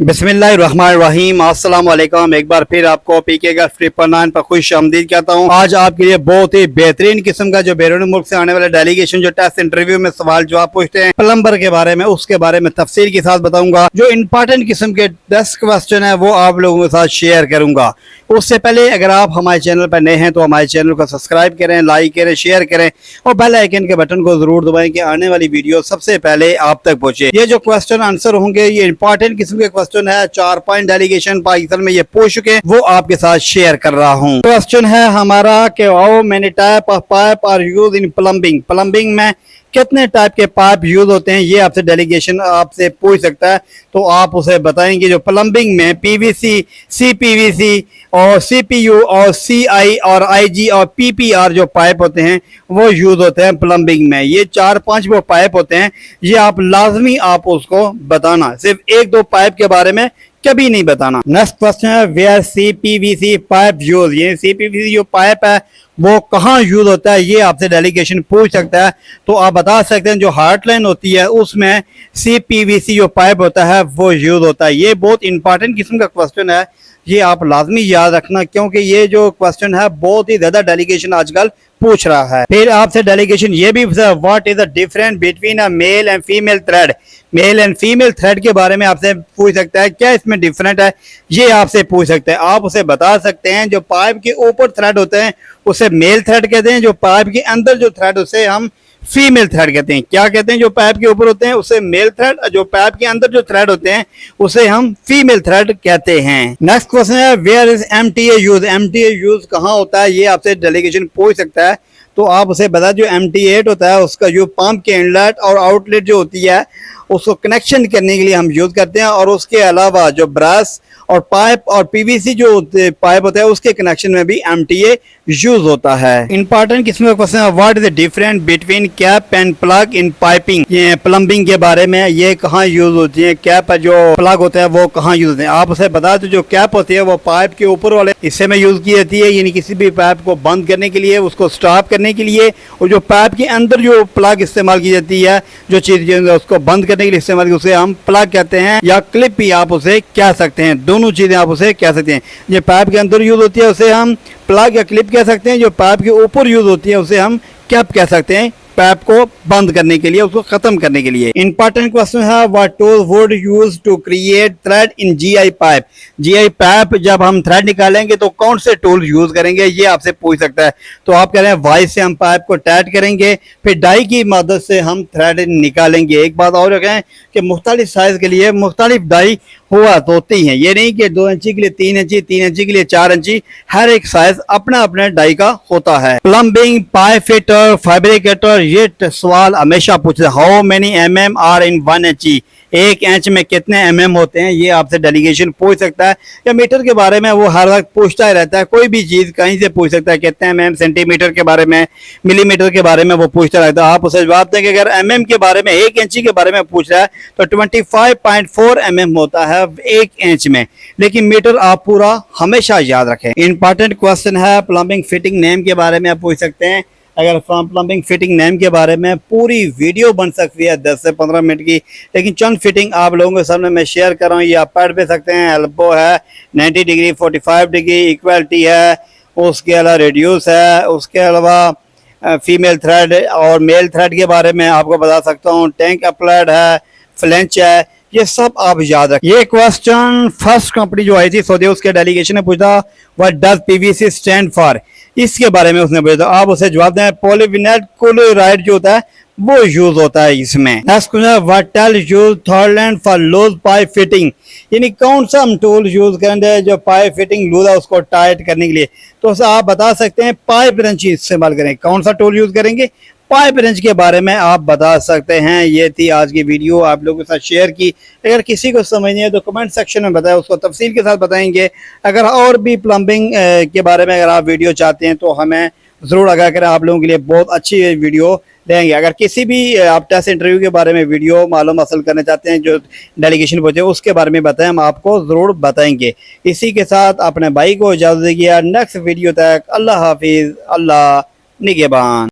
बिस्मिल्लाहिर्रहमानिर्रहीम। अस्सलाम वालेकुम। एक बार फिर आपको पीके का 999 पर खुश आमदीद कहता हूँ। आज आपके लिए बहुत ही बेहतरीन किस्म का जो बैरून मुल्क से आने वाले डेलीगेशन जो टेस्ट इंटरव्यू में सवाल जवाब पूछते हैं प्लम्बर के बारे में, उसके बारे में तफसील के साथ बताऊंगा। जो इंपॉर्टेंट किस्म के 10 क्वेश्चन है वो आप लोगों के साथ शेयर करूंगा। उससे पहले अगर आप हमारे चैनल पर नए हैं तो हमारे चैनल को सब्सक्राइब करें, लाइक करें, शेयर करें और बेल आइकन के बटन को जरूर दबाएं कि आने वाली वीडियो सबसे पहले आप तक पहुंचे। ये जो क्वेश्चन आंसर होंगे ये इंपॉर्टेंट किस्म के क्वेश्चन है। 4 पॉइंट डेलीगेशन पाकिस्तान में ये पूछ चुके हैं, वो आपके साथ शेयर कर रहा हूँ। क्वेश्चन है हमारा कि how many type of pipe are use in plumbing. Plumbing में कितने टाइप के पाइप यूज होते हैं, ये आपसे डेलीगेशन आपसे पूछ सकता है। तो आप उसे बताएंगे जो प्लम्बिंग में पीवीसी, सीपीवीसी और सीपीयू और सीआई और आईजी और पीपीआर जो पाइप होते हैं वो यूज होते हैं प्लम्बिंग में। ये 4-5 वो पाइप होते हैं, ये आप लाजमी आप उसको बताना, सिर्फ 1-2 पाइप के बारे में कभी नहीं बताना। नेक्स्ट क्वेश्चन है वेयर सीपीवीसी पाइप यूज। ये सीपीवीसी जो पाइप है वो कहाँ यूज होता है, ये आपसे डेलीगेशन पूछ सकता है। तो आप बता सकते हैं जो हार्ट लाइन होती है उसमें सीपीवीसी जो पाइप होता है वो यूज होता है। ये बहुत इंपॉर्टेंट किस्म का क्वेश्चन है, ये आप लाजमी याद रखना क्योंकि ये जो क्वेश्चन है बहुत ही ज्यादा डेलीगेशन आजकल पूछ रहा है। फिर आपसे डेलीगेशन ये भी what is the difference between a male and female thread. Male and female thread के बारे में आपसे पूछ सकता है, क्या इसमें डिफरेंट है, ये आपसे पूछ सकते हैं। आप उसे बता सकते हैं जो पाइप के ऊपर थ्रेड होते हैं उसे मेल थ्रेड कहते हैं, जो पाइप के अंदर जो थ्रेड उसे हम फीमेल थ्रेड कहते हैं। क्या कहते हैं, जो पाइप के ऊपर होते हैं उसे मेल थ्रेड, जो पाइप के अंदर जो थ्रेड होते हैं उसे हम फीमेल थ्रेड कहते हैं। नेक्स्ट क्वेश्चन है where is MTA use. MTA use कहाँ होता है, ये आपसे डेलीगेशन पूछ सकता है। तो आप उसे बता जो MT8 होता है उसका जो पंप के इनलेट और आउटलेट जो होती है उसको कनेक्शन करने के लिए हम यूज करते हैं। और उसके अलावा जो ब्रश और पाइप और पीवीसी जो पाइप होता है उसके कनेक्शन में भी MTA यूज होता है। इंपॉर्टेंट किस्म का क्वेश्चन है what is the difference between cap and plug in piping. ये प्लम्बिंग के बारे में, ये कहाँ यूज होती है, कैप जो प्लग होता है वो कहाँ यूज होते हैं। आप उसे बता दो जो कैप होती है वो पाइप के ऊपर वाले हिस्से में यूज की जाती है, यानी किसी भी पाइप को बंद करने के लिए, उसको स्टॉप करने के लिए। और जो पाइप के अंदर जो प्लग इस्तेमाल की जाती है, जो चीज उसको बंद करने के लिए इस्तेमाल की, उसे हम प्लग कहते हैं या क्लिप भी आप उसे कह सकते हैं। दोनों चीजें आप उसे कह सकते हैं। जो पाइप के अंदर यूज होती है उसे हम प्लग या क्लिप कह सकते हैं, जो पाइप के ऊपर यूज होती है उसे हम कैप कह सकते हैं, पाइप को बंद करने के लिए, उसको खत्म करने के लिए। इंपॉर्टेंट क्वेश्चन है what tool would use to create thread in GI pipe. GI pipe जब हम थ्रेड निकालेंगे तो कौन से टूल यूज करेंगे, ये आपसे पूछ सकता है। तो आप कह रहे हैं वाइस से हम पाइप को टाइट करेंगे, फिर डाई की मदद से हम थ्रेड निकालेंगे। एक बात और कहें कि मुख्तलिफ साइज के लिए मुख्तलिफ डाई हुआ तो होती हैं, ये नहीं कि 2 इंची के लिए 3 इंची, 3 इंची के लिए 4 इंची, हर एक साइज अपना अपना डाई का होता है। प्लम्बिंग, पाइप फिटर, फैब्रिकेटर, ये सवाल हमेशा पूछते हैं how many mm are in 1 inch. 1 inch में कितने mm होते हैं, ये आपसे डेलीगेशन पूछ सकता है। या मीटर के बारे में वो हर वक्त पूछता ही रहता है, कोई भी चीज कहीं से पूछ सकता है, कितने mm, सेंटीमीटर के बारे में, मिलीमीटर के बारे में वो पूछता रहता है। आप उसे जवाब दें कि अगर mm के बारे में, 1 इंची के बारे में पूछ रहा है तो 25.4 mm होता है 1 इंच में। लेकिन मीटर आप पूरा हमेशा याद रखें। इंपॉर्टेंट क्वेश्चन है प्लम्बिंग फिटिंग नेम के बारे में आप पूछ सकते हैं। अगर प्लम्बिंग फिटिंग नेम के बारे में पूरी वीडियो बन सकती है 10 से 15 मिनट की, लेकिन चंद फिटिंग आप लोगों के सामने मैं शेयर कर रहा हूँ। ये आप पढ़ भी सकते हैं। एल्बो है 90 डिग्री, 45 डिग्री, इक्वलिटी है, उसके अलावा रेड्यूस है, उसके अलावा फीमेल थ्रेड और मेल थ्रेड के बारे में आपको बता सकता हूँ। टैंक अप्लाइड है, फ्लेंच है, ये सब आप याद रखें। ये क्वेश्चन फर्स्ट कंपनी जो आई थी सऊदी, उसके डेलीगेशन ने पूछा what does PVC stand for, इसके बारे में उसने पूछा। आप उसे जवाब दें पॉलीविनाइल क्लोराइड जो होता है वो यूज होता है इसमें। Next question what tell use थॉरलैंड फॉर लूज पाइप फिटिंग, यानी कौन सा हम टूल यूज करेंगे जो पाइप फिटिंग लूज है उसको टाइट करने के लिए। तो आप बता सकते हैं पाइप रेंच इस्तेमाल करें। कौन सा टूल यूज करेंगे, पाइप रेंच के बारे में आप बता सकते हैं। ये थी आज की वीडियो, आप लोगों के साथ शेयर की। अगर किसी को समझ नहीं है तो कमेंट सेक्शन में बताएं, उसको तफसील के साथ बताएंगे। अगर और भी प्लम्बिंग के बारे में अगर आप वीडियो चाहते हैं तो हमें ज़रूर आगाह करें, आप लोगों के लिए बहुत अच्छी वीडियो देंगे। अगर किसी भी आप टेस्ट इंटरव्यू के बारे में वीडियो मालूम हासिल करना चाहते हैं, जो डेलीगेशन पूछे उसके बारे में बताएं, हम आपको ज़रूर बताएंगे। इसी के साथ अपने भाई को इजाज़त दीजिए। नेक्स्ट वीडियो तक अल्लाह हाफिज़, अल्लाह निगहबान।